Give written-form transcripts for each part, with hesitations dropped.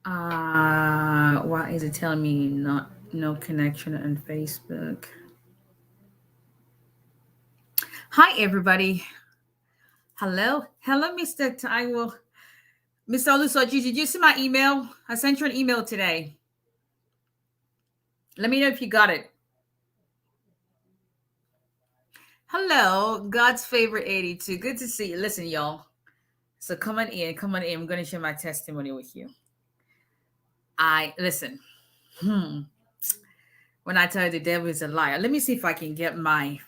Why is it telling me no connection on Facebook? Hi, everybody. Hello, Mr. Taiwo. Mr. Olusoji, did you see my email? I sent you an email today. Let me know if you got it. Hello, God's favorite 82. Good to see you. Listen, y'all. So come on in. I'm going to share my testimony with you. Listen. When I tell you the devil is a liar, let me see if I can get my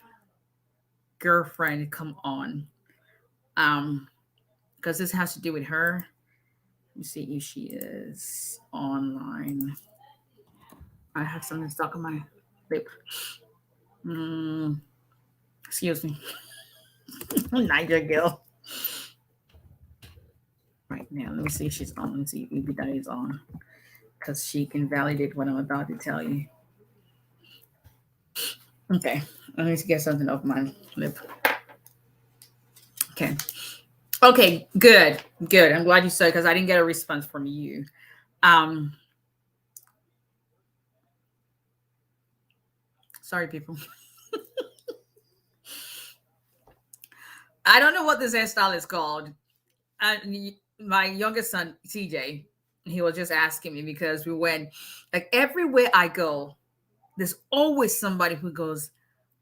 girlfriend to come on. Because this has to do with her. Let me see if she is online. I have something stuck on my lip. Excuse me. Niger girl. Right now, let me see if she's on. Let's see if that is on. Because she can validate what I'm about to tell you. Okay. I need to get something off my lip. Okay. Okay, good. I'm glad you said, because I didn't get a response from you. Sorry, people. I don't know what this hairstyle is called. My youngest son, TJ, he was just asking me because we went, like, everywhere I go, there's always somebody who goes,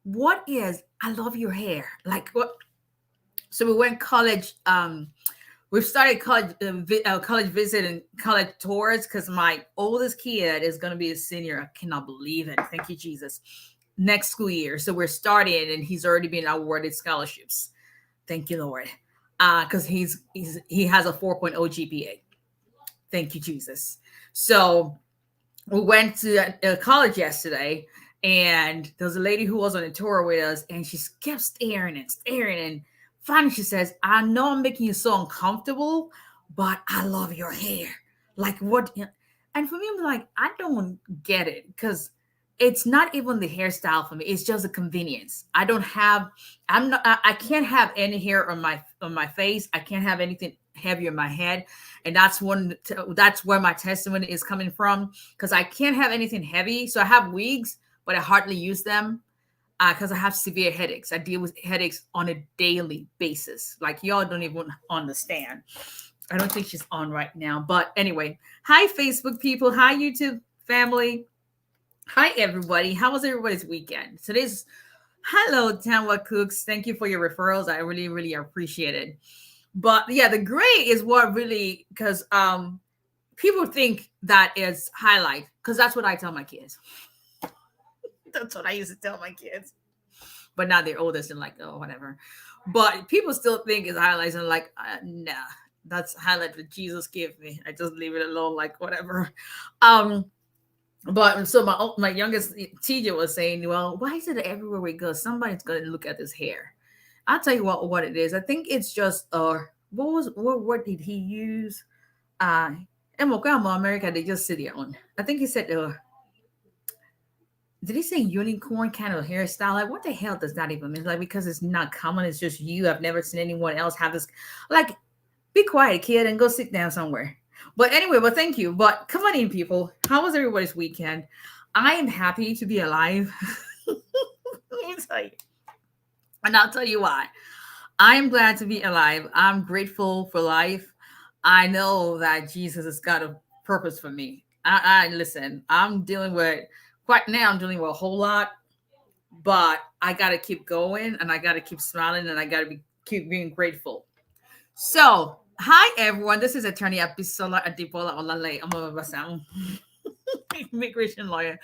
"What is? I love your hair." Like, what? So we went college. We've started college visit and college tours because my oldest kid is going to be a senior. I cannot believe it. Thank you, Jesus. Next school year. So we're starting, and he's already been awarded scholarships. Thank you, Lord. Because he has a 4.0 GPA. Thank you, Jesus. So we went to college yesterday, and there was a lady who was on a tour with us, and she kept staring. And finally she says, "I know I'm making you so uncomfortable, but I love your hair." Like, what? And for me, I'm like, I don't get it, because it's not even the hairstyle for me. It's just a convenience. I can't have any hair on my face. I can't have anything heavier in my head. And that's where my testimony is coming from, because I can't have anything heavy. So I have wigs, but I hardly use them because I have severe headaches. I deal with headaches on a daily basis. Like, y'all don't even understand. I don't think she's on right now. But anyway, hi, Facebook people. Hi, YouTube family. Hi, everybody. How was everybody's weekend? Hello, Tamwa Cooks. Thank you for your referrals. I really, really appreciate it. But yeah, the gray is what really, because people think that is highlight, because that's what I tell my kids. That's what I used to tell my kids. But now they're older, and like, oh, whatever. But people still think it's highlights, and like, nah, that's highlight that Jesus gave me. I just leave it alone, like, whatever. But so my youngest TJ was saying, "Well, why is it that everywhere we go, somebody's going to look at this hair?" I'll tell you what it is. I think it's just what did he use? And America, they just sit there on. I think he said did he say unicorn kind of hairstyle? Like, what the hell does that even mean? Like, because it's not common, it's just you. I've never seen anyone else have this. Like, be quiet, kid, and go sit down somewhere. But anyway, well, thank you. But come on in, people. How was everybody's weekend? I am happy to be alive. Let me tell you. And I'll tell you why. I am glad to be alive. I'm grateful for life. I know that Jesus has got a purpose for me. I listen, I'm dealing with a whole lot, but I got to keep going, and I got to keep smiling, and I got to keep being grateful. So, hi everyone. This is Attorney Abisola Adibola Olale. I'm a immigration lawyer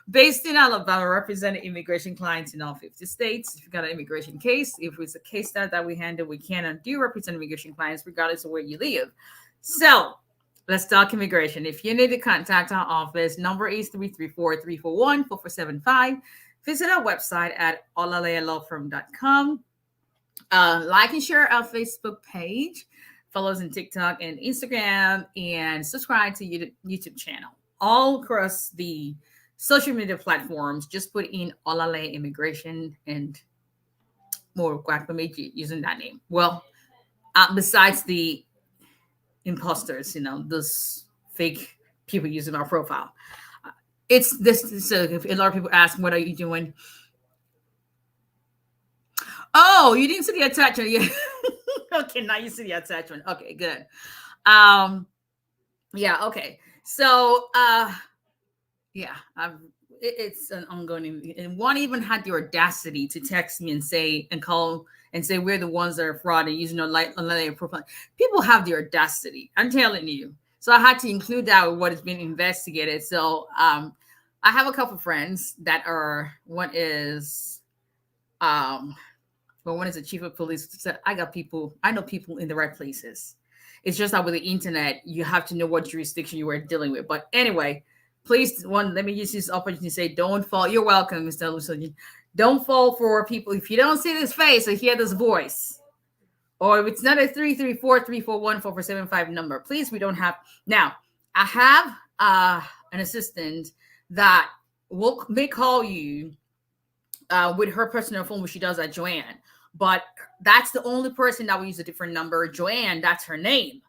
based in Alabama, representing immigration clients in all 50 states. If you've got an immigration case, if it's a case that we handle, we can and do represent immigration clients regardless of where you live. So, let's talk immigration. If you need to contact our office, number is 334-341-4475. Visit our website at olalealawfirm.com. Like and share our Facebook page, follow us on TikTok and Instagram, and subscribe to YouTube channel. All across the social media platforms, just put in Olale Immigration and more 𝒂𝒏𝒕 using that name. Well, besides the imposters, those fake people using our profile. It's this. So if a lot of people ask, what are you doing? Oh, you didn't see the attachment yet. Okay, now you see the attachment. Okay, good. Yeah, okay. So yeah, it's an ongoing, and one even had the audacity to text me and say and call and say we're the ones that are fraud and using a profile. People have the audacity. I'm telling you. So I had to include that with what is being investigated. So I have a couple friends that are, one is but one is the chief of police. So I know people in the right places. It's just that with the internet, you have to know what jurisdiction you are dealing with. But anyway, please, let me use this opportunity to say, don't fall. You're welcome, Mr. Luso. Don't fall for people. If you don't see this face or hear this voice, or if it's not a 334-341-4475 number, please, we don't have. Now, I have an assistant that may call you with her personal phone, which she does at Joanne. But that's the only person that will use a different number. Joanne, that's her name.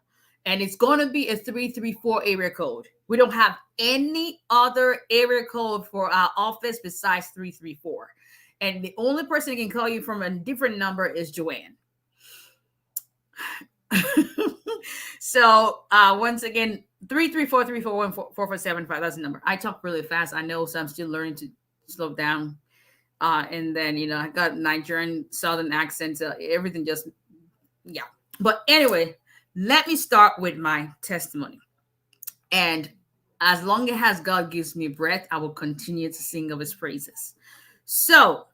And it's going to be a 334 area code. We don't have any other area code for our office besides 334. And the only person who can call you from a different number is Joanne. So once again, 334-341-4475. That's the number. I talk really fast. I know, so I'm still learning to slow down. And then, I got Nigerian Southern accent. So everything just, yeah. But anyway, let me start with my testimony. And as long as God gives me breath, I will continue to sing of his praises. So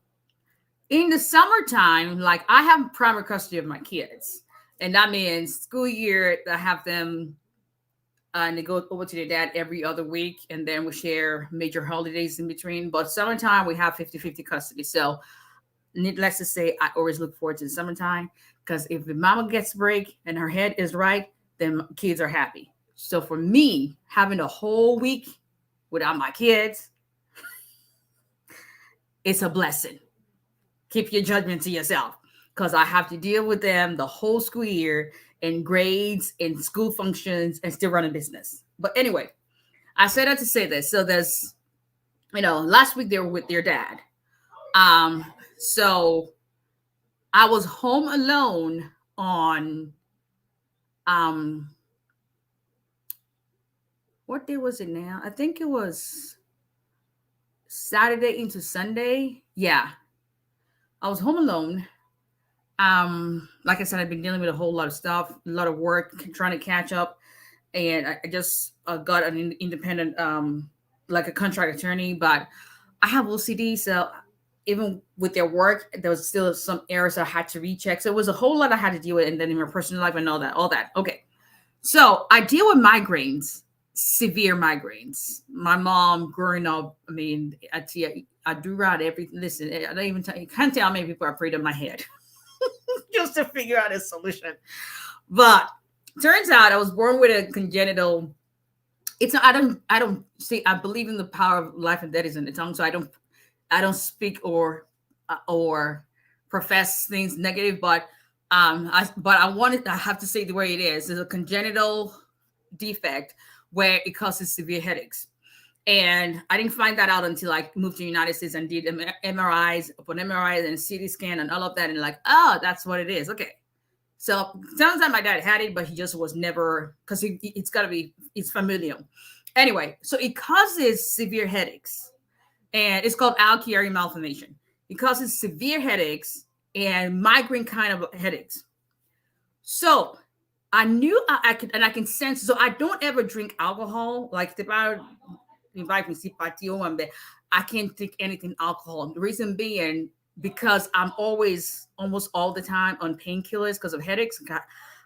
in the summertime, like, I have primary custody of my kids. And that means school year, I have them and they go over to their dad every other week. And then we share major holidays in between. But summertime, we have 50-50 custody. So needless to say, I always look forward to the summertime, because if the mama gets a break and her head is right, then kids are happy. So for me, having a whole week without my kids, it's a blessing. Keep your judgment to yourself, because I have to deal with them the whole school year in grades, in school functions, and still run a business. But anyway, I said that to say this. So there's, last week they were with their dad. So I was home alone on, what day was it now? I think it was Saturday into Sunday. Yeah. I was home alone. Like I said, I've been dealing with a whole lot of stuff, a lot of work, trying to catch up. And I just got an independent, like a contract attorney, but I have OCD. So even with their work, there was still some errors I had to recheck. So it was a whole lot I had to deal with. And then in my personal life and all that. Okay. So I deal with migraines, severe migraines. My mom growing up, I mean, I drew out everything. Listen, I don't even you can't tell how many people I prayed in my head just to figure out a solution. But turns out I was born with a congenital. It's not, I don't see. I believe in the power of life and death is in the tongue. So I don't speak or profess things negative. But I have to say the way it is. There's a congenital defect where it causes severe headaches. And I didn't find that out until I moved to the United States and did MRIs upon MRIs and CT scan and all of that. And like, oh, that's what it is. Okay. So sounds like my dad had it, but he just was never, because it's familial. Anyway, so it causes severe headaches. And it's called alveolar malformation. It causes severe headaches and migraine kind of headaches. So I knew I could, and I can sense, so I don't ever drink alcohol. Like if I invite me 𝒑𝒂𝒏𝒕, I can't drink anything alcohol. The reason being, because I'm always, almost all the time on painkillers because of headaches.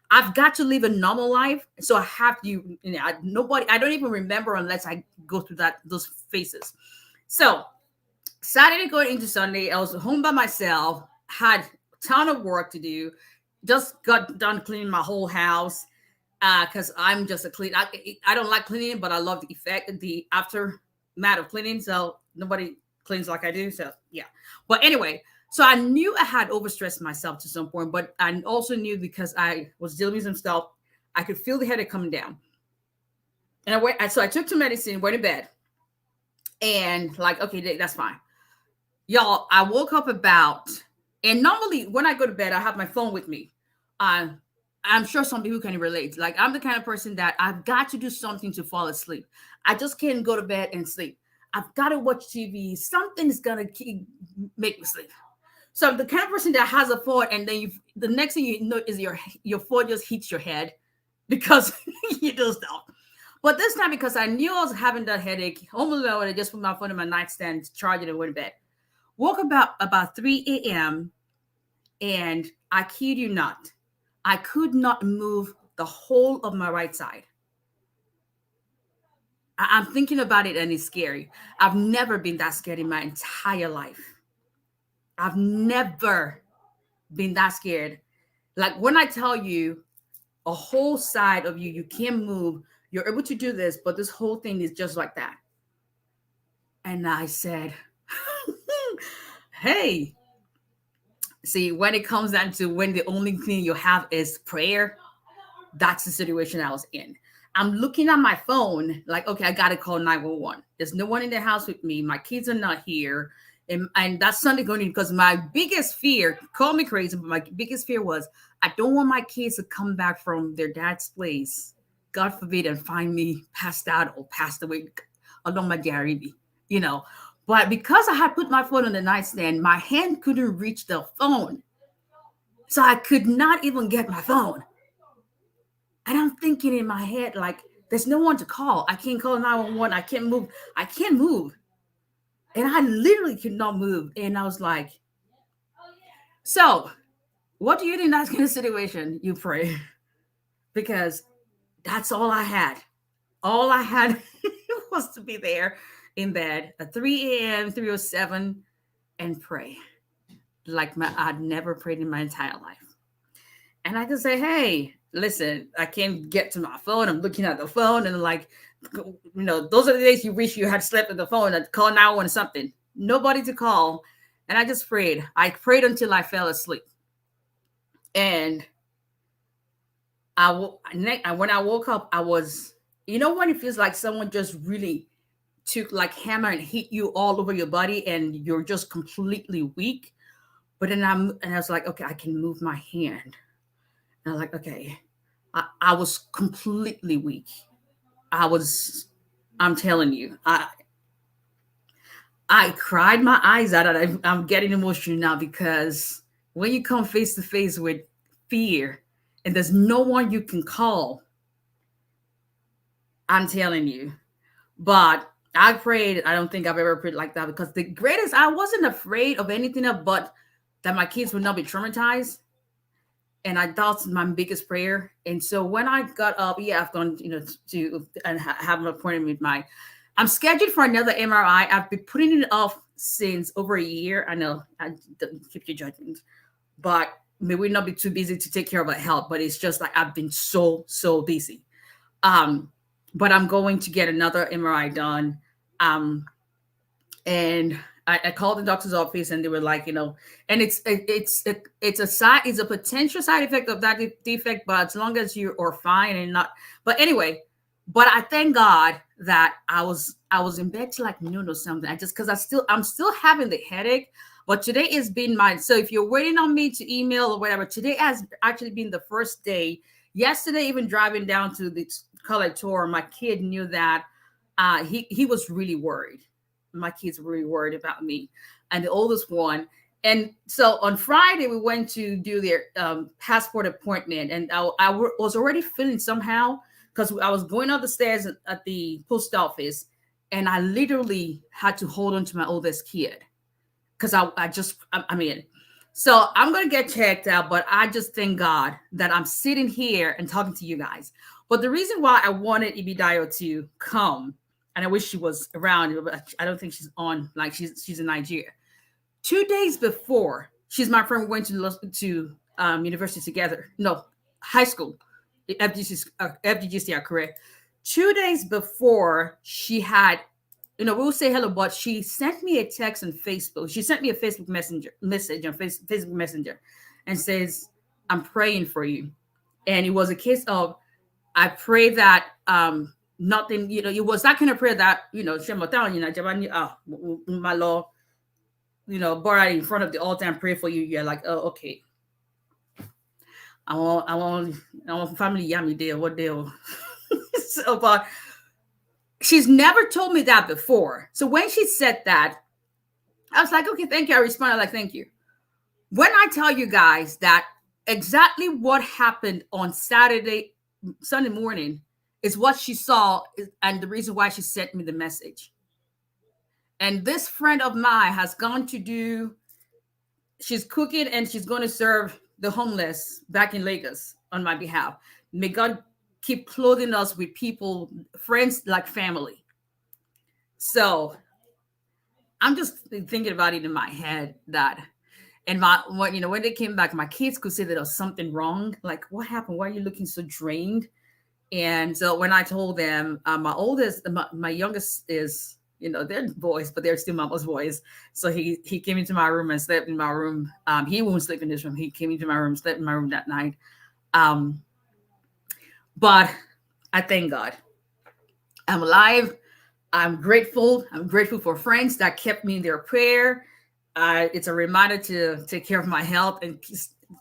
I've got to live a normal life. So I have to, I don't even remember unless I go through those phases. So Saturday going into Sunday, I was home by myself, had a ton of work to do, just got done cleaning my whole house. Because I'm just a clean. I don't like cleaning, but I love the effect, the aftermath of cleaning. So nobody cleans like I do. So yeah. But anyway, so I knew I had overstressed myself to some point, but I also knew because I was dealing with some stuff, I could feel the headache coming down. So I took two medicine, went to bed, and like, okay, that's fine. Y'all, I woke up and normally when I go to bed, I have my phone with me. I'm sure some people can relate. Like, I'm the kind of person that I've got to do something to fall asleep. I just can't go to bed and sleep. I've got to watch TV. Something's gonna make me sleep. So I'm the kind of person that has a phone, and then the next thing you know is your phone just hits your head because you do stuff. But this time, because I knew I was having that headache, almost I just put my phone in my nightstand, charge it, and went to bed. Woke about 3 a.m. and I kid you not, I could not move the whole of my right side. I'm thinking about it and it's scary. I've never been that scared in my entire life. I've never been that scared. Like, when I tell you a whole side of you can't move, you're able to do this, but this whole thing is just like that. And I said, hey, see, when it comes down to when the only thing you have is prayer, that's the situation I was in. I'm looking at my phone like, okay, I got to call 911. There's no one in the house with me. My kids are not here. And that's Sunday going in, because my biggest fear, call me crazy, but my biggest fear was I don't want my kids to come back from their dad's place, God forbid, and find me passed out or passed away along my diary, you know. But because I had put my phone on the nightstand, my hand couldn't reach the phone. So I could not even get my phone. And I'm thinking in my head, like, there's no one to call. I can't call 911. I can't move. I can't move. And I literally could not move. And I was like, so what do you do in that kind of situation? You pray. Because that's all I had. All I had was to be there in bed at 3 a.m., 3:07, and pray. Like I'd never prayed in my entire life. And I could say, hey, listen, I can't get to my phone. I'm looking at the phone and like, those are the days you wish you had slept with the phone and call 911 something. Nobody to call. And I just prayed. I prayed until I fell asleep. And when I woke up, I was, when it feels like someone just really took like hammer and hit you all over your body and you're just completely weak. But then I was like, okay, I can move my hand. And I was like, okay, I was completely weak. I'm telling you, I cried my eyes out. I'm getting emotional now, because when you come face to face with fear and there's no one you can call, I'm telling you. But I prayed. I don't think I've ever prayed like that, because I wasn't afraid of anything else but that my kids would not be traumatized. And I thought my biggest prayer. And so when I got up, I've gone, to and have an appointment with I'm scheduled for another MRI. I've been putting it off since over a year. I know, I keep your judgment, but may we not be too busy to take care of our health. But it's just like I've been so busy. But I'm going to get another MRI done. And I called the doctor's office and they were like, and it's a potential side effect of that defect, but as long as you are fine and not, but anyway, but I thank God that I was in bed till like noon or something. Because I'm still having the headache, but today has been so if you're waiting on me to email or whatever, today has actually been the first day. Yesterday, even driving down to the college tour, my kid knew that he was really worried. My kids were really worried about me, and the oldest one. And so on Friday, we went to do their passport appointment, and I was already feeling somehow, because I was going up the stairs at the post office, and I literally had to hold on to my oldest kid, because so I'm going to get checked out, but I just thank God that I'm sitting here and talking to you guys. But the reason why I wanted 𝐸𝐸 to come, and I wish she was around, but I don't think she's on, like she's in Nigeria. 2 days before, she's my friend, we went to university together. No, high school, FGGC, correct. 2 days before she had, we'll say hello, but she sent me a text on Facebook. She sent me a Facebook message on Facebook Messenger and says, I'm praying for you. And it was a case of, I pray that nothing, it was that kind of prayer that, my Lord, brought out in front of the altar and pray for you. You're like, oh, okay. I want family yummy there. What deal? So, but she's never told me that before. So when she said that, I was like, okay, thank you. I responded like, thank you. When I tell you guys that exactly what happened on Sunday morning is what she saw and the reason why she sent me the message. And this friend of mine has gone to she's cooking and she's going to serve the homeless back in Lagos on my behalf. May God keep clothing us with people, friends like family. So I'm just thinking about it in my head that, and when they came back, my kids could say that there was something wrong. Like, what happened? Why are you looking so drained? And so when I told them, my youngest is, they're boys, but they're still mama's boys. So he came into my room and slept in my room. He won't sleep in this room. He came into my room, slept in my room that night. But I thank God. I'm alive. I'm grateful. I'm grateful for friends that kept me in their prayer. It's a reminder to take care of my health. And,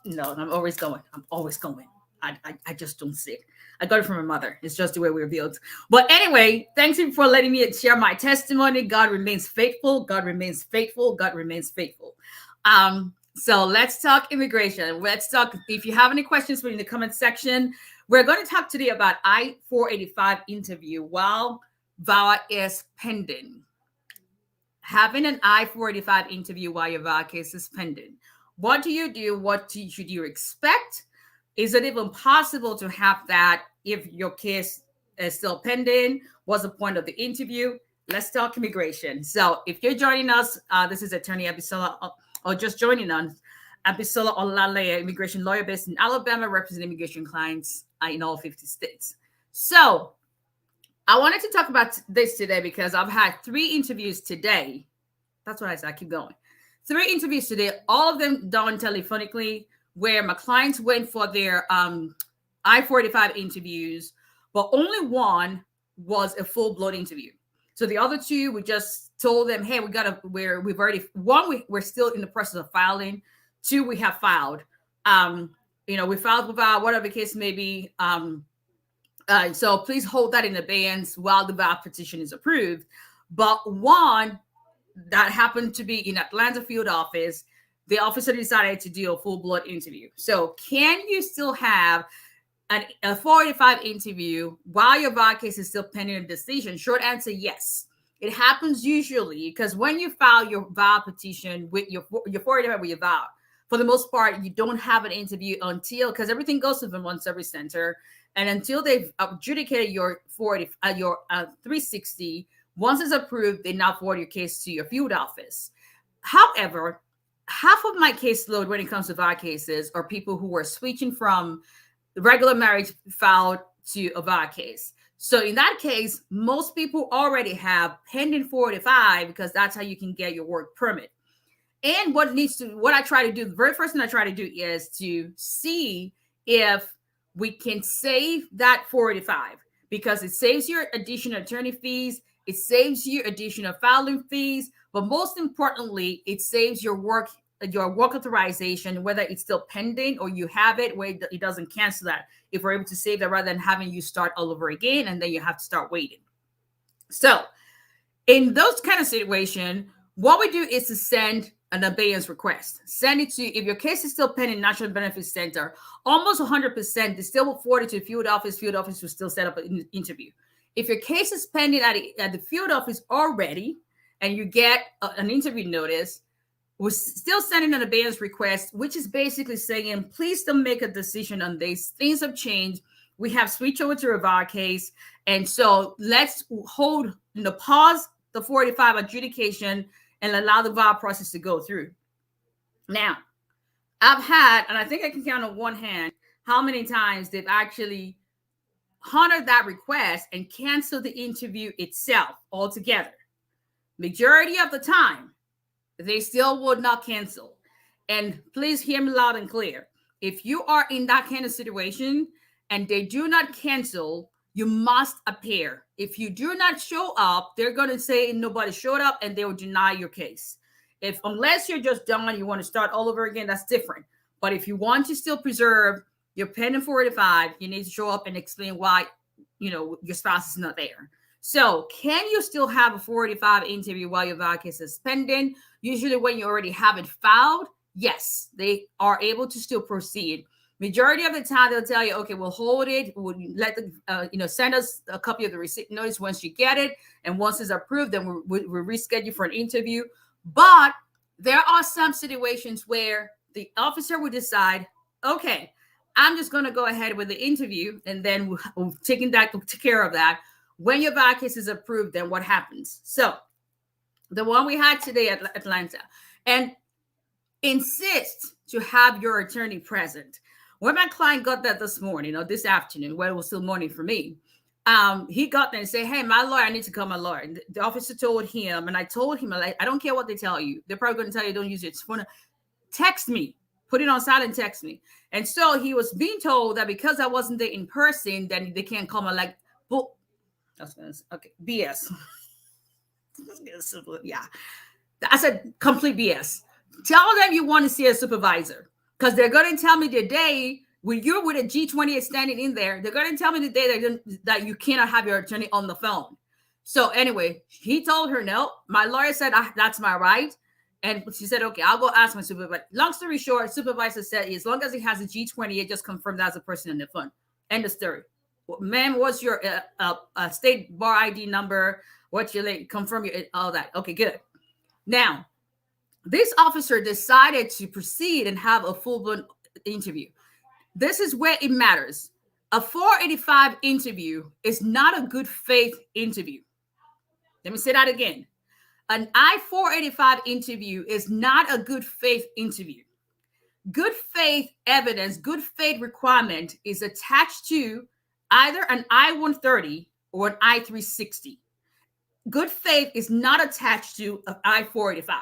I'm always going. I'm always going. I just don't sit. I got it from my mother. It's just the way we're built. But anyway, thanks you for letting me share my testimony. God remains faithful. God remains faithful. God remains faithful. So let's talk immigration. Let's talk. If you have any questions, put in the comment section. We're going to talk today about I-485 interview while VAWA is pending. Having an I-485 interview while your VAWA case is pending. What do you do? What should you expect? Is it even possible to have that if your case is still pending? What's the point of the interview? Let's talk immigration. So if you're joining us, this is Attorney Abisola, or just joining us, Abisola Olaleye, immigration lawyer based in Alabama, representing immigration clients in all 50 states. So I wanted to talk about this today because I've had 3 interviews today. That's what I said. I keep going. 3 interviews today, all of them done telephonically, where my clients went for their I-485 interviews, but only one was a full-blown interview. So the other 2, we just told them, hey, we're still in the process of filing. 2, we have filed. We filed without whatever the case may be. So please hold that in abeyance while the VAWA petition is approved. But one that happened to be in Atlanta field office, the officer decided to do a full-blood interview. So can you still have a 485 interview while your VAWA case is still pending a decision? Short answer, yes. It happens usually because when you file your VAWA petition with your 485 with your VAWA, for the most part, you don't have an interview until, because everything goes to the Vermont Service Center, and until they've adjudicated your 360, once it's approved, they now forward your case to your field office. However, half of my caseload when it comes to VAWA cases are people who are switching from regular marriage filed to a VAWA case. So in that case, most people already have pending 485 because that's how you can get your work permit. And what I try to do, the very first thing I try to do is to see if we can save that 485 because it saves you additional attorney fees. It saves you additional filing fees. But most importantly, it saves your work authorization, whether it's still pending or you have it where it doesn't cancel that. If we're able to save that rather than having you start all over again and then you have to start waiting. So in those kind of situations, what we do is to send an abeyance request. Send it to, if your case is still pending National Benefits Center, almost 100%, they still will forward it to the field office. Field office will still set up an interview. If your case is pending at the field office already, and you get an interview notice, we're still sending an abeyance request, which is basically saying, please don't make a decision on this. Things have changed. We have switched over to a VAWA case. And so let's hold, pause the 485 adjudication and allow the VAWA process to go through. Now, I've had, and I think I can count on one hand, how many times they've actually honored that request and canceled the interview itself altogether. Majority of the time, they still would not cancel. And please hear me loud and clear. If you are in that kind of situation and they do not cancel, you must appear. If you do not show up, they're going to say nobody showed up and they will deny your case. Unless you're just done, you want to start all over again, that's different. But if you want to still preserve your pending 485, you need to show up and explain why, your spouse is not there. So can you still have a 485 interview while your VAWA case is pending? Usually when you already have it filed, yes, they are able to still proceed. Majority of the time, they'll tell you, okay, we'll hold it. We'll let send us a copy of the receipt notice once you get it. And once it's approved, then we'll reschedule for an interview. But there are some situations where the officer would decide, okay, I'm just going to go ahead with the interview, and then we'll take care of that. When your VAWA case is approved, then what happens? So the one we had today at Atlanta, and insist to have your attorney present. When my client got that this morning or this afternoon, when it was still morning for me, he got there and said, hey, my lawyer, I need to call my lawyer. And the officer told him, and I told him, I don't care what they tell you. They're probably going to tell you don't use it. Just want to text me, put it on silent, text me. And so he was being told that because I wasn't there in person, then they can't call me okay, BS. Yeah, I said complete BS. Tell them you want to see a supervisor, because they're going to tell me the day when you're with a G28 standing in there, they're going to tell me the day that you cannot have your attorney on the phone. So anyway, he told her, no, my lawyer said that's my right. And she said, okay, I'll go ask my supervisor. Long story short, supervisor said, as long as he has a G28, just confirm that's a person on the phone. End of story. Ma'am, what's your state bar ID number? What's your confirm your all that? Okay, good. Now, this officer decided to proceed and have a full-blown interview. This is where it matters. A 485 interview is not a good faith interview. Let me say that again. An I-485 interview is not a good faith interview. Good faith evidence, good faith requirement is attached to either an I-130 or an I-360. Good faith is not attached to an I-485.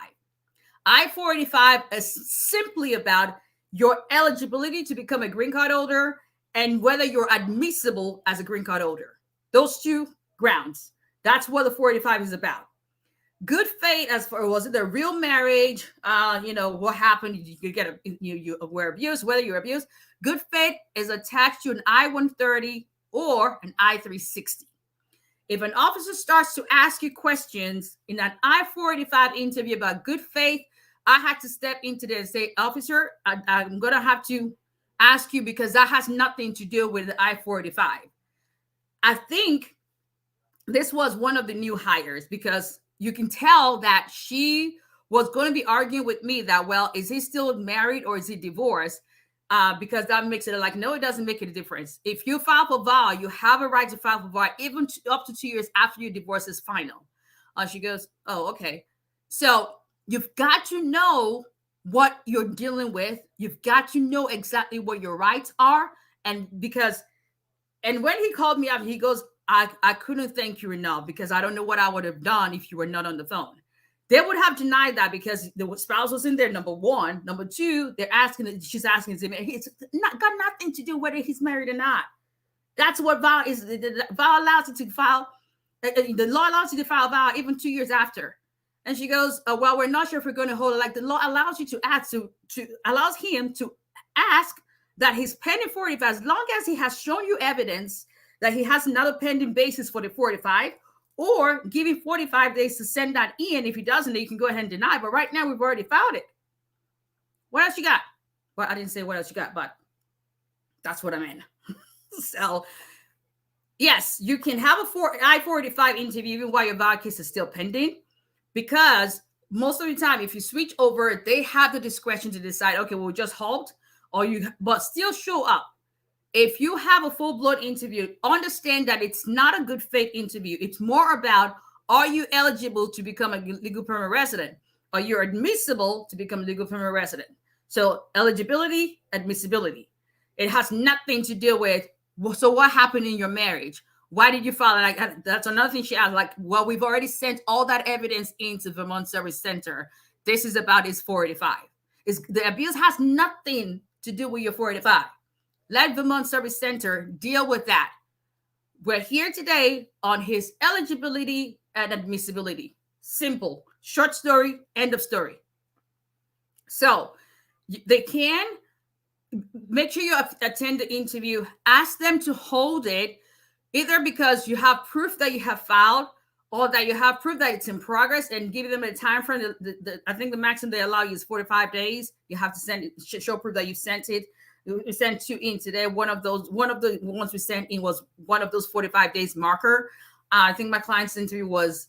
I-485 is simply about your eligibility to become a green card holder and whether you're admissible as a green card holder. Those two grounds. That's what the 485 is about. Good faith, as far was it the real marriage? What happened? You were abused, whether you're abused. Good faith is attached to an I-130 or an I-360. If an officer starts to ask you questions in an I-485 interview about good faith, I had to step into there and say, officer, I'm going to have to ask you because that has nothing to do with the I-485. I think this was one of the new hires because you can tell that she was going to be arguing with me that, well, is he still married or is he divorced? Because that makes it like, no, it doesn't make a difference. If you file for VAWA, you have a right to file for VAWA even up to 2 years after your divorce is final. She goes, oh, okay. So you've got to know what you're dealing with. You've got to know exactly what your rights are. And when he called me up, he goes, I couldn't thank you enough because I don't know what I would have done if you were not on the phone. They would have denied that because the spouse was in there, number one. Number two, she's asking him, it's got nothing to do whether he's married or not. That's what VAWA is. VAWA allows you to file, the law allows you to file VAWA even 2 years after. And she goes, well, we're not sure if we're going to hold it. Like the law allows you to ask, allows him to ask that his pending 485, as long as he has shown you evidence that he has another pending basis for the 485, or give him 45 days to send that in. If he doesn't, then you can go ahead and deny. But right now, we've already filed it. What else you got? Well, I didn't say what else you got, but that's what I meant. So, yes, you can have a I-485 interview even while your VAWA case is still pending, because most of the time, if you switch over, they have the discretion to decide, okay, we'll just halt, but still show up. If you have a full-blown interview, understand that it's not a good faith interview. It's more about, are you eligible to become a legal permanent resident? Are you admissible to become a legal permanent resident? So eligibility, admissibility. It has nothing to do with, so what happened in your marriage? Why did you file it? That's another thing she asked. Like, well, we've already sent all that evidence into Vermont Service Center. This is about his 485. The abuse has nothing to do with your 485. Let Vermont Service Center deal with that. We're here today on his eligibility and admissibility. Simple, short story, end of story. So they can make sure you attend the interview. Ask them to hold it, either because you have proof that you have filed or that you have proof that it's in progress, and give them a time frame. I think the maximum they allow you is 45 days. You have to send it, show proof that you sent it. We sent 2 in today. One of the ones we sent in was one of those 45 days marker. I think my client's interview was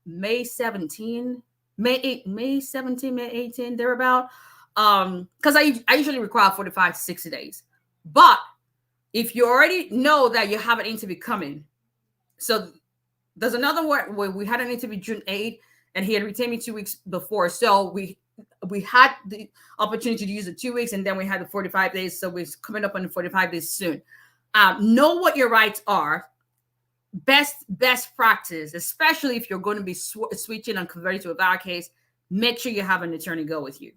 May 17, May 17, May 18, thereabout. Because I usually require 45 to 60 days. But if you already know that you have an interview coming, so there's another one where we had an interview June 8th, and he had retained me 2 weeks before. So we had the opportunity to use the 2 weeks, and then we had the 45 days. So we're coming up on the 45 days soon. Know what your rights are. Best practice, especially if you're going to be switching and converting to a VAWA case, make sure you have an attorney go with you,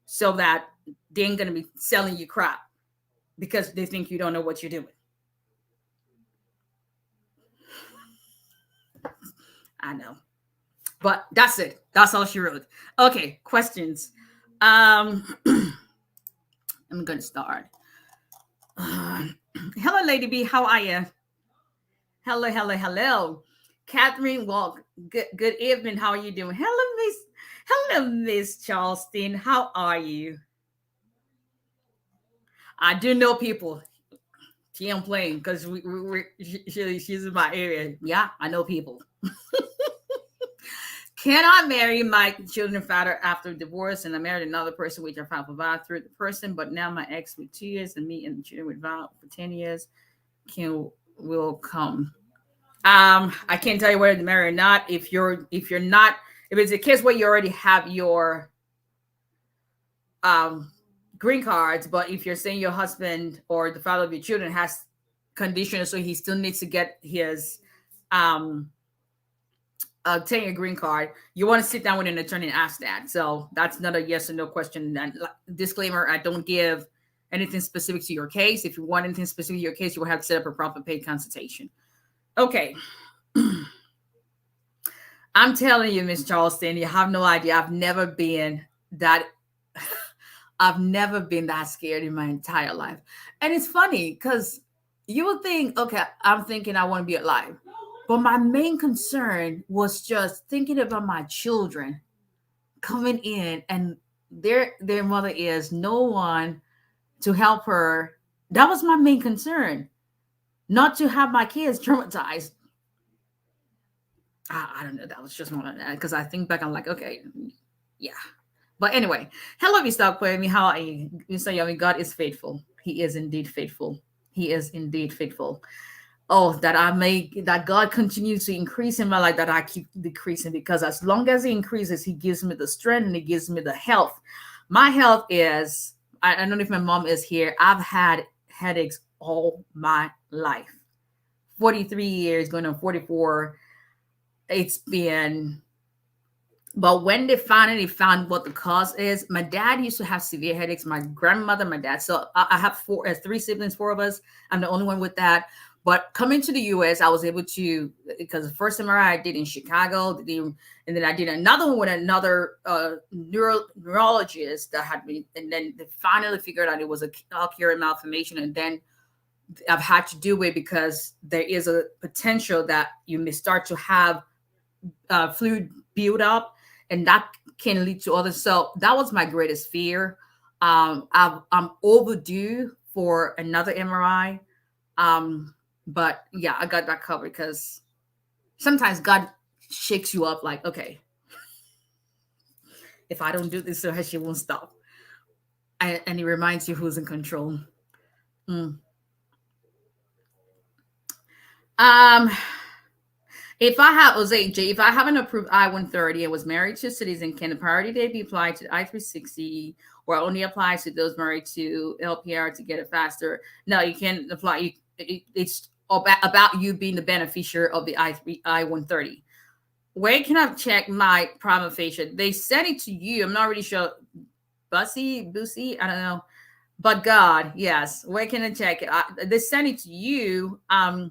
so that they ain't going to be selling you crap because they think you don't know what you're doing. I know. But that's it. That's all she wrote. Okay, questions. I'm going to start. Hello, Lady B. How are you? Hello. Catherine, well, good evening. How are you doing? Hello, Miss Charleston. How are you? I do know people. She ain't playing because she's in my area. Yeah, I know people. Cannot marry my children's father after divorce, and I married another person which I filed for VAWA through the person, but now my ex with 2 years and me and the children with VAWA for 10 years will come. I can't tell you whether to marry or not. If it's a case where you already have your green cards, but if you're saying your husband or the father of your children has conditions, so he still needs to get his 10-year green card, you want to sit down with an attorney and ask that. So that's not a yes or no question. And disclaimer, I don't give anything specific to your case. If you want anything specific to your case, you will have to set up a proper paid consultation. Okay. I'm telling you, Miss Charleston, you have no idea. I've never been that scared in my entire life. And it's funny because you would think, okay, I'm thinking I want to be alive. But my main concern was just thinking about my children coming in, and their mother is no one to help her. That was my main concern, not to have my kids traumatized. I don't know. That was just one of that, because I think back, I'm like, okay, yeah. But anyway, hello, Mr. 𝒊𝒎𝒏𝒕. How are you? Mr. Yummy, God is faithful. He is indeed faithful. He is indeed faithful. Oh, that God continues to increase in my life, that I keep decreasing, because as long as he increases, he gives me the strength and he gives me the health. My health is, I don't know if my mom is here. I've had headaches all my life. 43 years, going on 44. It's been, but when they finally found what the cause is, my dad used to have severe headaches, my grandmother, my dad. So I have 3 siblings, 4 of us. I'm the only one with that. But coming to the U.S., I was able to, because the first MRI I did in Chicago, and then I did another one with another neurologist that had me, and then they finally figured out it was a calcareous malformation. And then I've had to do it because there is a potential that you may start to have fluid build up, and that can lead to others. So that was my greatest fear. I'm overdue for another MRI. But yeah, I got that covered, because sometimes God shakes you up like, okay, if I don't do this, so she won't stop. And he reminds you who's in control. If I have an approved I-130 and was married to a citizen, can the priority date be applied to I-360, or only applies to those married to LPR to get it faster? No, you can't apply. It's about you being the beneficiary of the I-130. Where can I check my prima facie? They sent it to you. I'm not really sure. Bussy, I don't know. But God, yes. Where can I check it? They sent it to you. I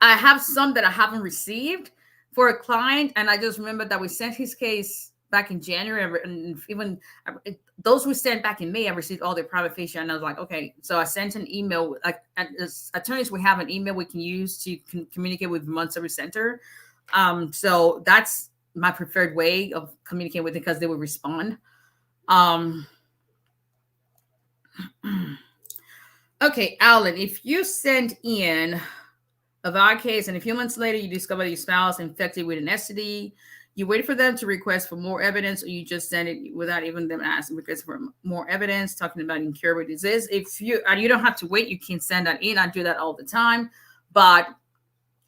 have some that I haven't received for a client, and I just remember that we sent his case back in January, and even those we sent back in May, I received all their private facie, and I was like, okay. So I sent an email. Like, as attorneys, we have an email we can use to communicate with Vermont Service Center. So that's my preferred way of communicating with them because they will respond. Okay, Alan, if you send in a Vawa case and a few months later you discover your spouse infected with an STD, you wait for them to request for more evidence, or you just send it without even them asking request for more evidence, talking about incurable disease. If you don't have to wait, you can send that in. I do that all the time. But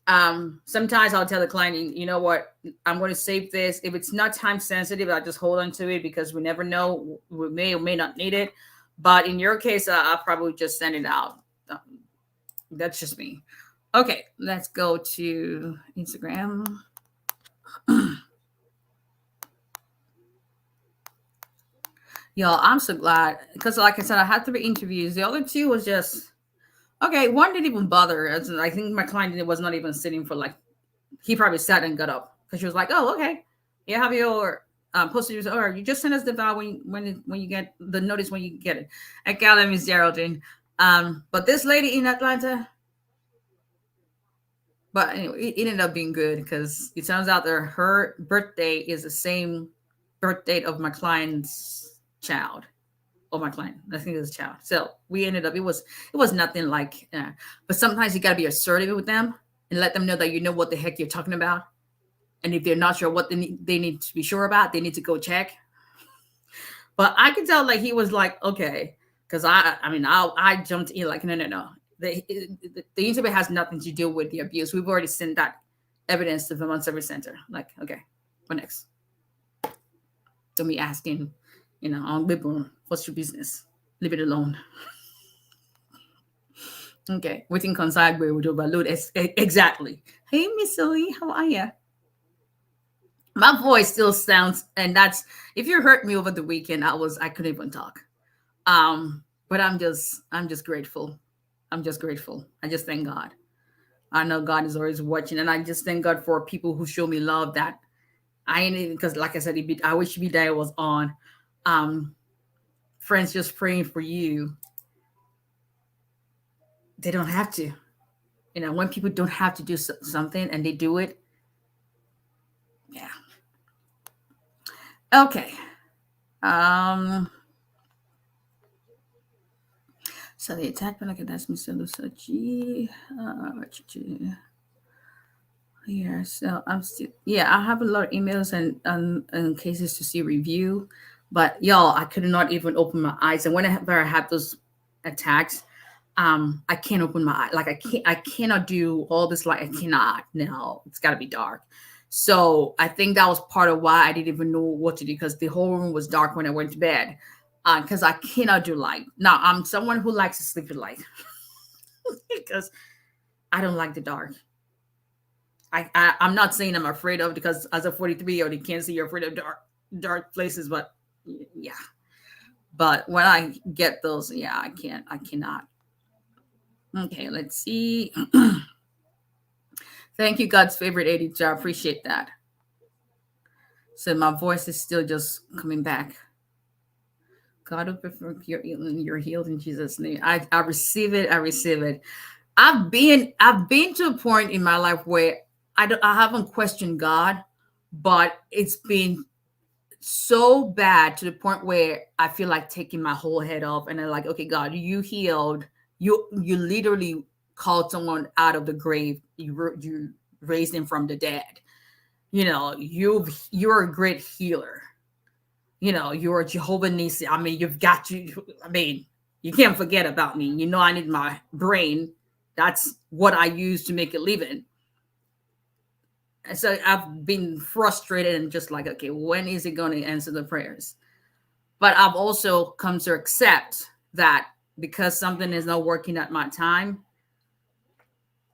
sometimes I'll tell the client, you know what, I'm going to save this. If it's not time sensitive, I'll just hold on to it because we never know. We may or may not need it. But in your case, I'll probably just send it out. That's just me. Okay, let's go to Instagram. Y'all, I'm so glad because, like I said, I had 3 interviews. The other 2 was just okay. One didn't even bother. I think my client was not even sitting for like. He probably sat and got up because she was like, "Oh, okay, you have your posted, or you just send us the vow when you get the notice when you get it." At Callum is Geraldine. But this lady in Atlanta. But anyway, it ended up being good because it turns out that her birthday is the same birth date of my client's child, or my client. I think it was a child. So we ended up. It was nothing like. But sometimes you got to be assertive with them and let them know that you know what the heck you're talking about. And if they're not sure what they need to be sure about, they need to go check. But I could tell like he was like, okay, because I jumped in like, no. The interview has nothing to do with the abuse. We've already sent that evidence to the Vermont Service Center. Like, okay, what next? Don't be asking, on liberal, what's your business? Leave it alone. Okay, we think on sideways we do balloon. Exactly. Hey, Miss Lee, how are you? My voice still sounds, and that's if you heard me over the weekend, I couldn't even talk. But I'm just grateful. I'm just grateful. I just thank God. I know God is always watching, and I just thank God for people who show me love. That I ain't even, because, like I said, I wish that was on. Friends just praying for you. They don't have to. When people don't have to do something and they do it. Yeah. Okay. So the attack, but that's Mr. Lusachi. Yeah, so I'm still, I have a lot of emails and cases to see review, but y'all, I could not even open my eyes. And whenever I have those attacks, I can't open my eye. Like I cannot do all this. Like I cannot. No, it's got to be dark. So I think that was part of why I didn't even know what to do, because the whole room was dark when I went to bed. Because I cannot do light. Now I'm someone who likes to sleep with light because I don't like the dark. I'm not saying I'm afraid of, because as a 43-year-old, you can't see you're afraid of dark places, but yeah. But when I get those, I cannot. Okay, let's see. Thank you, God's favorite editor. I appreciate that. So my voice is still just coming back. God will prefer you're healed in Jesus' name. I receive it. I receive it. I've been to a point in my life where I haven't questioned God, but it's been so bad to the point where I feel like taking my whole head off, and I'm like, okay, God, you healed. You literally called someone out of the grave. You raised him from the dead. You're a great healer. You're Jehovah Nissi. I mean, you've got you. I mean, you can't forget about me. I need my brain. That's what I use to make a living. And so I've been frustrated and just like, okay, when is he going to answer the prayers? But I've also come to accept that because something is not working at my time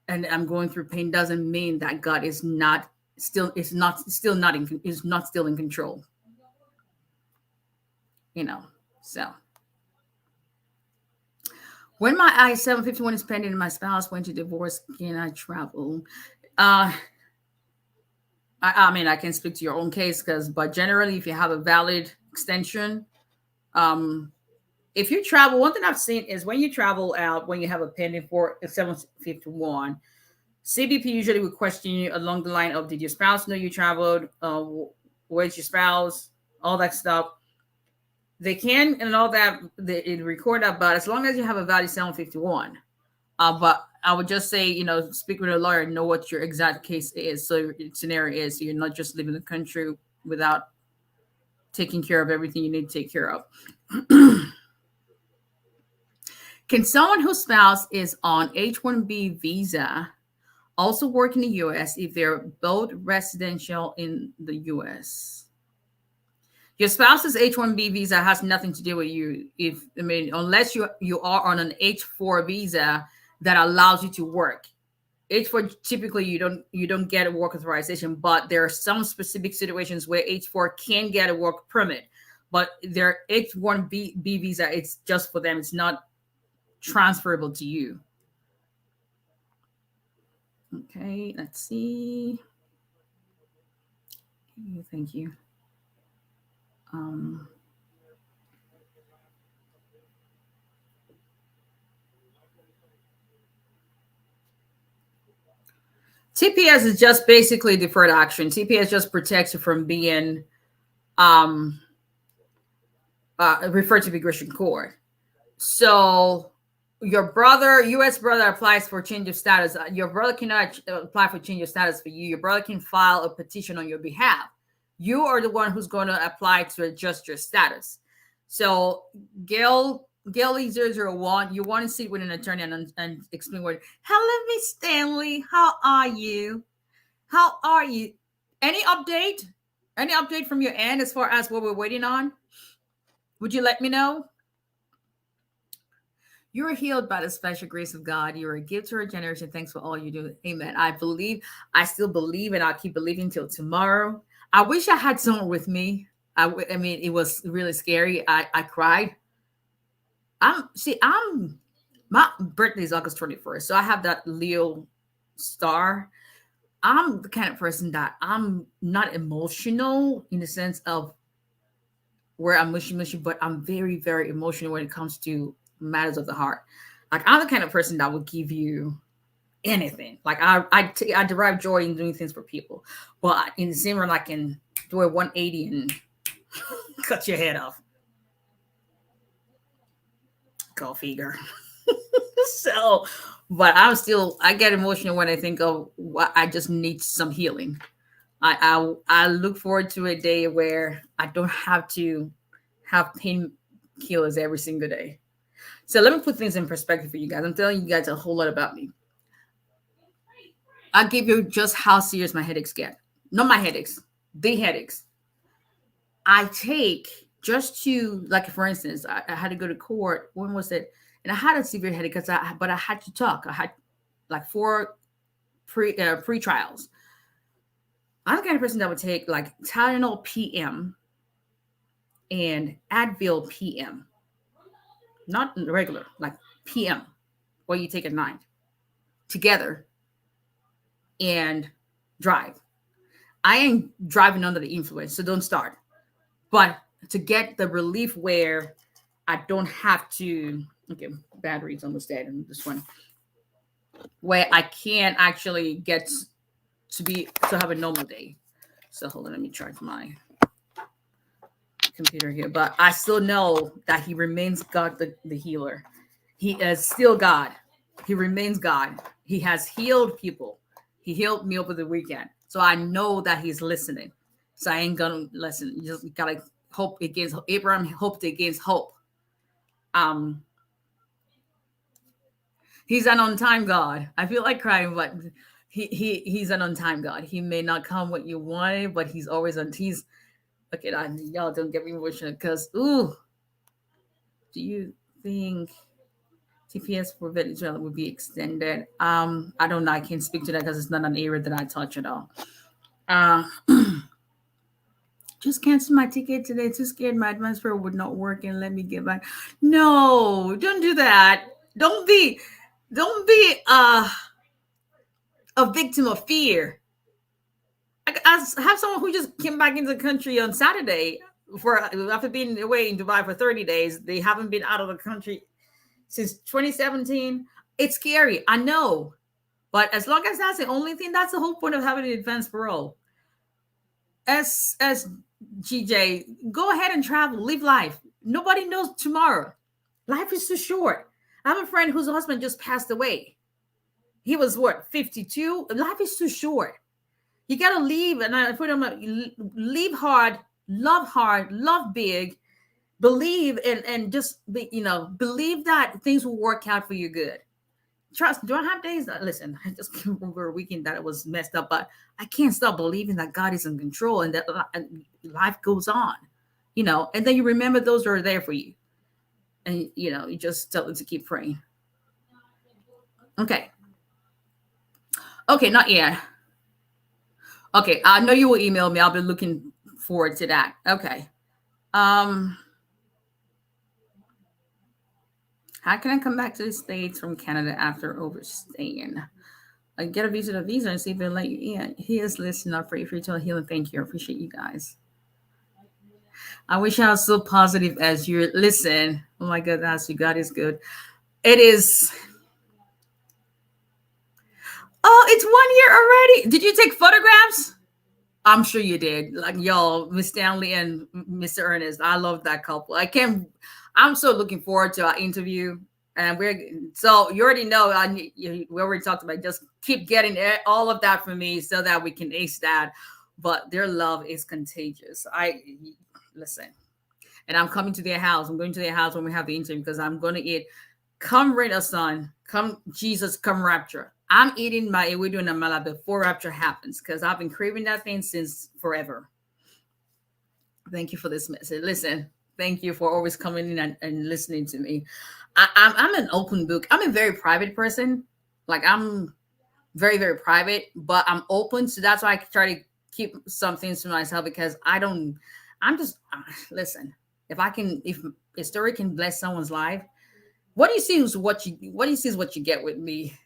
and I'm going through pain doesn't mean that God is not still in control. So When my I-751 is pending and my spouse went to divorce, can I travel? I mean, I can speak to your own case but generally, if you have a valid extension, if you travel, one thing I've seen is when you travel out, when you have a pending for a 751, CBP usually would question you along the line of, did your spouse know you traveled? Where's your spouse? All that stuff. They can, and all that, they record that, but as long as you have a valid 751. But I would just say, speak with a lawyer, know what your exact case is. So your scenario is, so you're not just leaving the country without taking care of everything you need to take care of. Can someone whose spouse is on H-1B visa also work in the U.S. if they're both residential in the U.S.? Your spouse's H-1B visa has nothing to do with you. Unless you are on an H-4 visa that allows you to work. H-4 typically you don't get a work authorization, but there are some specific situations where H-4 can get a work permit, but their H-1B visa, it's just for them. It's not transferable to you. Okay, let's see. Thank you. TPS is just basically deferred action. TPS just protects you from being referred to immigration court. So your brother, U.S. brother, applies for change of status. Your brother cannot apply for change of status for you. Your brother can file a petition on your behalf. You are the one who's going to apply to adjust your status. So 𝐸𝐸001, you want to sit with an attorney and explain what. Hello, Miss Stanley. How are you? How are you? Any update? Any update from your end as far as what we're waiting on? Would you let me know? You are healed by the special grace of God. You are a gift to our generation. Thanks for all you do. Amen. I still believe, and I'll keep believing till tomorrow. I wish I had someone with me. I mean, it was really scary. I cried. My birthday is August 21st. So I have that Leo star. I'm the kind of person that I'm not emotional in the sense of where I'm mushy, but I'm very, very emotional when it comes to matters of the heart. Like, I'm the kind of person that would give you anything. Like, I derive joy in doing things for people, but in the same way, I can do a 180 and cut your head off. Go figure. So, but I get emotional when I think of what I just need some healing. I look forward to a day where I don't have to have painkillers every single day. So let me put things in perspective for you guys. I'm telling you guys a whole lot about me. I'll give you just how serious my headaches get. Not my headaches, the headaches. I take just to, like, for instance, I had to go to court. When was it? And I had a severe headache but I had to talk. I had like 4 pre-trials. I'm the kind of person that would take like Tylenol PM and Advil PM. Not regular, like PM, what you take at night, together and drive. I ain't driving under the influence, so don't start. But to get the relief where I don't have to, okay, batteries almost dead in this one, where I can actually get to have a normal day. So hold on, let me charge my computer here. But I still know that he remains God, the healer. He is still God. He remains God. He has healed people. He healed me over the weekend. So I know that he's listening. So I ain't gonna listen. You just gotta hope against Abraham hoped against hope. He's an on-time God. I feel like crying, but he's an on-time God. He may not come what you wanted, but he's always on. He's okay. Y'all don't get me emotional because do you think TPS for Venezuela would be extended? I don't know. I can't speak to that because it's not an area that I touch at all. Just cancel my ticket today. Too scared my advance fare would not work and let me get back. No, don't do that. Don't be, don't be a victim of fear. I have someone who just came back into the country on Saturday for after being away in Dubai for 30 days. They haven't been out of the country since 2017. It's scary, I know, but as long as that's the only thing, that's the whole point of having an advanced parole. As GJ, go ahead and travel, live life. Nobody knows tomorrow. Life is too short. I have a friend whose husband just passed away. He was what, 52? Life is too short. You gotta leave, and I put him like, leave hard, love big, believe, and just be, believe that things will work out for you good. Trust. Do I have days that, listen, I just came over a weekend that it was messed up, but I can't stop believing that God is in control and that life goes on, and then you remember those that are there for you, and you just tell them to keep praying. Okay, not yet. Okay, I know you will email me. I'll be looking forward to that. Okay. How can I come back to the States from Canada after overstaying? I get a visa and see if they'll let you in. He is listening. I pray for eternal healing. Thank you. I appreciate you guys. I wish I was so positive as you. Listen. Oh my goodness, you God is good. It is. Oh, it's 1 year already. Did you take photographs? I'm sure you did. Like y'all, Miss Stanley and Mr. Ernest. I love that couple. I'm so looking forward to our interview. And so you already know we already talked about it. Just keep getting all of that for me so that we can ace that. But their love is contagious. Listen, and I'm coming to their house. I'm going to their house when we have the interview because I'm going to eat. Come rain or sun, come Jesus, come rapture. I'm eating my ewedu and amala before rapture happens because I've been craving that thing since forever. Thank you for this message. Listen, thank you for always coming in and listening to me. I'm an open book. I'm a very private person. Like I'm very, very private, but I'm open. So that's why I try to keep some things to myself because listen, if a story can bless someone's life, what do you see is what you get with me.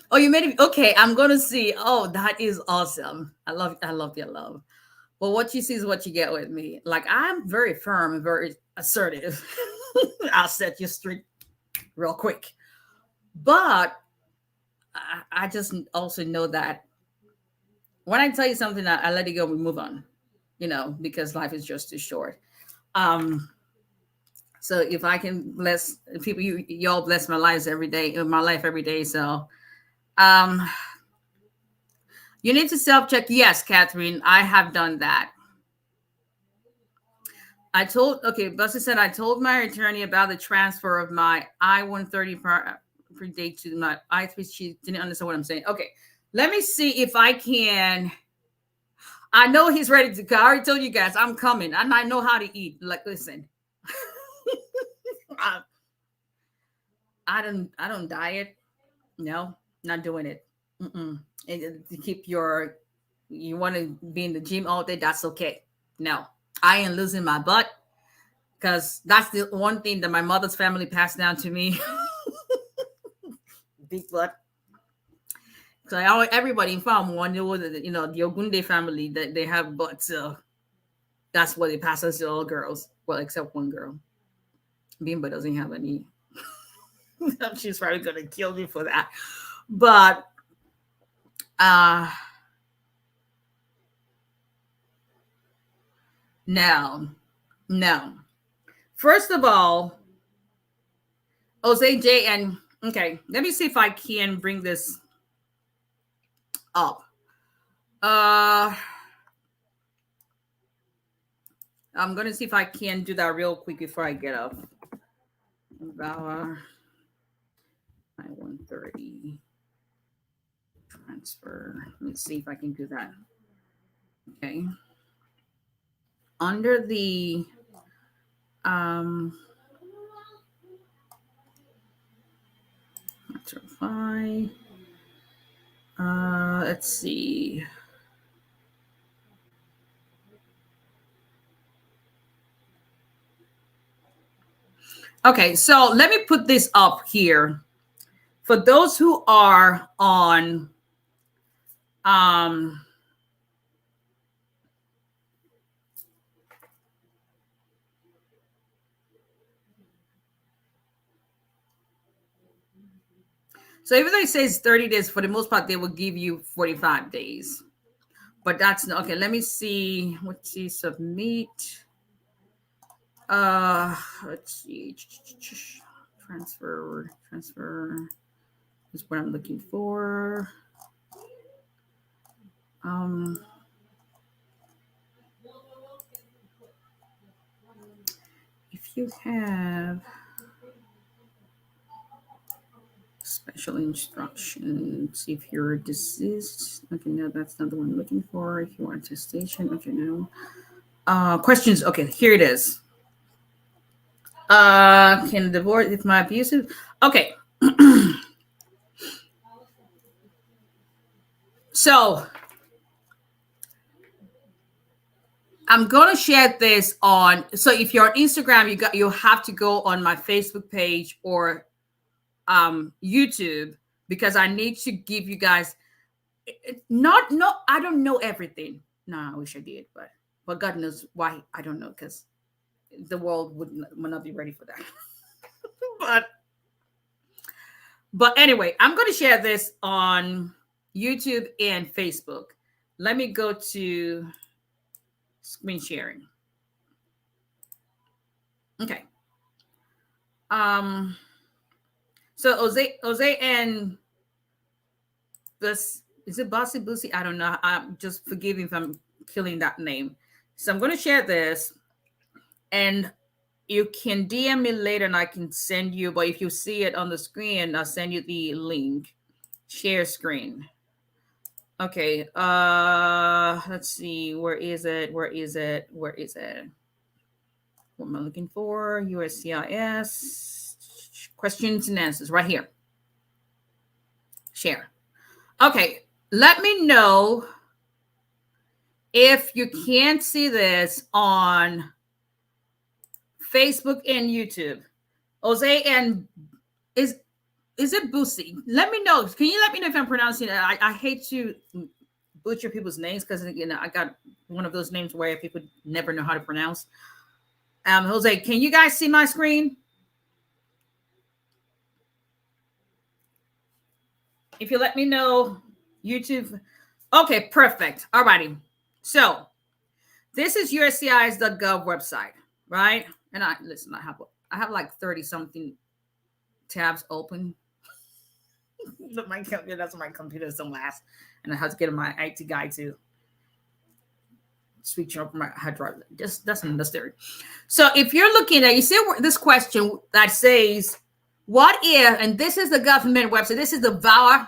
Oh, you made it. Okay, I'm gonna see. Oh, that is awesome. I love your love. Well, what you see is what you get with me. Like I'm very firm and very assertive. I'll set you straight real quick. But I just also know that when I tell you something, I let it go. We move on. Because life is just too short. So if I can bless people, y'all bless my life every day. So, you need to self-check. Yes, Catherine, I have done that. Buster said, I told my attorney about the transfer of my I-130 predate to my I-3. She didn't understand what I'm saying. Okay, let me see if I can. I know he's ready to go. I already told you guys I'm coming, and I know how to eat. Like, listen, I don't diet. No, not doing it. And to keep you want to be in the gym all day, that's okay. No, I ain't losing my butt because that's the one thing that my mother's family passed down to me. Big butt. So everybody in Farm one, the Ogunde family, that they have butts. So that's what they pass us to all girls. Well, except one girl. Bimba doesn't have any. She's probably gonna kill me for that. But no. First of all, 𝐸𝐭 and okay, let me see if I can bring this up. I'm gonna see if I can do that real quick before I get up. Vawa I-130 transfer. Let's see if I can do that. Okay. Under the let's see. Okay, so let me put this up here. For those who are on so even though it says 30 days, for the most part, they will give you 45 days. But that's not okay. Let me see. Let's see, submit. Let's see. Transfer is what I'm looking for. If you have special instructions, if you're deceased, okay, no, that's not the one I'm looking for. If you want attestation, okay, no. Questions, okay, here it is. Can divorce if my abusive? Okay. So I'm going to share this on, so if you're on Instagram, you have to go on my Facebook page or YouTube, because I need to give you guys I don't know everything. No, I wish I did, but God knows why I don't know, because the world would not be ready for that. but anyway, I'm going to share this on YouTube and Facebook. Let me go to screen sharing. Okay. So Ose and this, is it 𝒊𝒎𝒏𝒕? I don't know. I'm just forgive me if I'm killing that name. So I'm going to share this, and you can DM me later and I can send you, but if you see it on the screen, I'll send you the link. Share screen. Okay. Let's see. Where is it? What am I looking for? USCIS. Questions and answers right here. Share. Okay. Let me know if you can't see this on Facebook and YouTube. Ose and is it 𝒊𝒎𝒏𝒕? Let me know. Can you let me know if I'm pronouncing it? I hate to butcher people's names, because I got one of those names where people never know how to pronounce. Jose, can you guys see my screen? If you let me know, YouTube. Okay, perfect. All righty. So this is USCIS.gov website, right? And I have like 30 something tabs open. That's my computer don't last, and I have to get my IT guy to switch up my hard drive. Just that's unnecessary. So if you're looking at, you see this question that says, what if, and this is the government website, this is the Vawa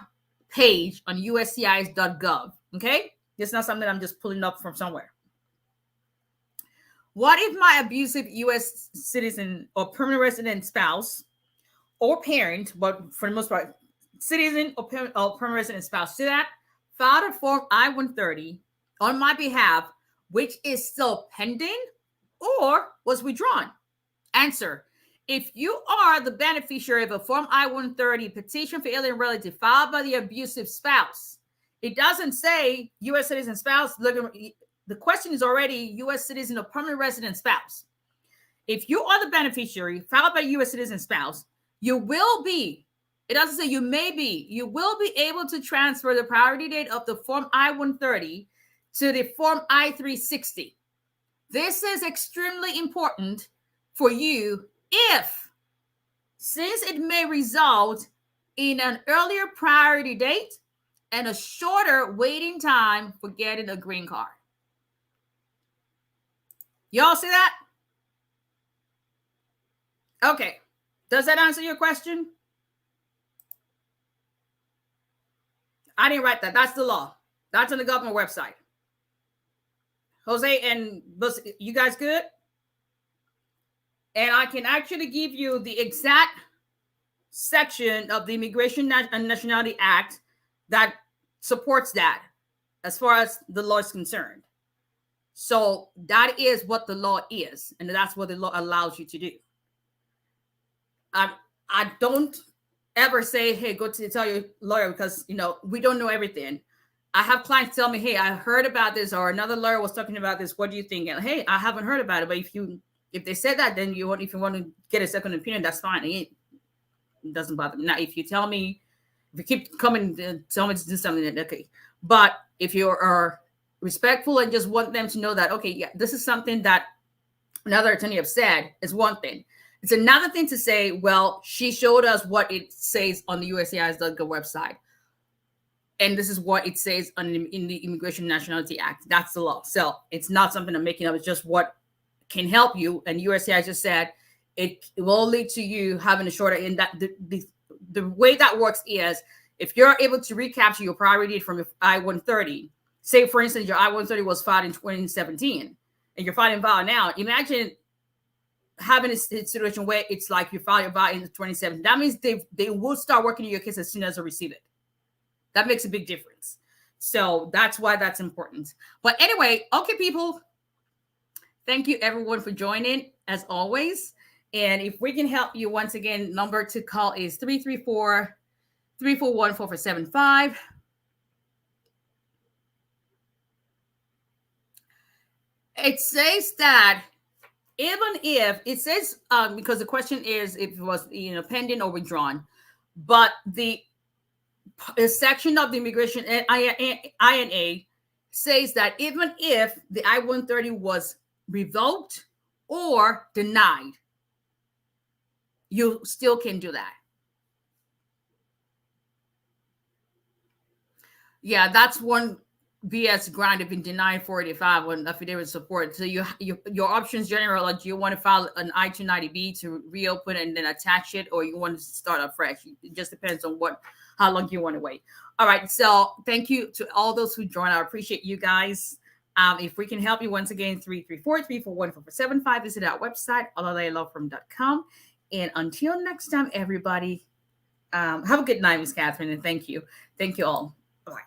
page on USCIS.gov. Okay, it's not something I'm just pulling up from somewhere. What if my abusive U.S. citizen or permanent resident spouse or parent, but for the most part, citizen or permanent resident spouse, see that, filed a form I-130 on my behalf, which is still pending or was withdrawn? Answer: if you are the beneficiary of a form I-130 petition for alien relative filed by the abusive spouse, it doesn't say U.S. citizen spouse. Look, the question is already U.S. citizen or permanent resident spouse. If you are the beneficiary filed by U.S. citizen spouse, you will be, it doesn't say you may be, you will be able to transfer the priority date of the form I-130 to the form I-360. This is extremely important for you since it may result in an earlier priority date and a shorter waiting time for getting a green card. Y'all see that? Okay. Does that answer your question? I didn't write that. That's the law. That's on the government website. Jose and 𝒊𝒎𝒏𝒕, you guys good? And I can actually give you the exact section of the Immigration and Nationality Act that supports that as far as the law is concerned. So that is what the law is, and that's what the law allows you to do. I don't ever say, hey, go to tell your lawyer, because we don't know everything. I have clients tell me, hey, I heard about this, or another lawyer was talking about this. What do you think? And hey, I haven't heard about it. But if they said that, then if you want to get a second opinion, that's fine. It doesn't bother me. Now, if you keep coming to tell me to do something, then okay. But if you are respectful and just want them to know that, okay, yeah, this is something that another attorney have said, is one thing. It's another thing to say, well, she showed us what it says on the USCIS.gov website, and this is what it says in the Immigration and Nationality Act. That's the law. So it's not something I'm making up. It's just what can help you. And USCIS just said it will lead to you having a shorter. And that the way that works is, if you're able to recapture your priority from your I-130, say for instance your I-130 was filed in 2017, and you're filing VAWA now. Imagine having a situation where it's like you file your VAWA in 2017. That means they will start working on your case as soon as they receive it. That makes a big difference. So that's why that's important. But anyway, okay, people, thank you everyone for joining as always. And if we can help you, once again, number to call is 334-341-4475. It says that even if it says, because the question is if it was pending or withdrawn, but the section of the immigration and INA says that even if the I-130 was revoked or denied, you still can do that. Yeah, that's one BS grant have been denied 485 on affidavit support. So your options general, like, do you want to file an I-290B to reopen and then attach it, or you want to start afresh? It just depends on how long you want to wait. All right. So thank you to all those who joined. I appreciate you guys. If we can help you, once again, 334-341-4475. Visit our website, @allalawyerlawfirm.com. And until next time, everybody, have a good night, Ms. Catherine, and thank you. Thank you all. Bye.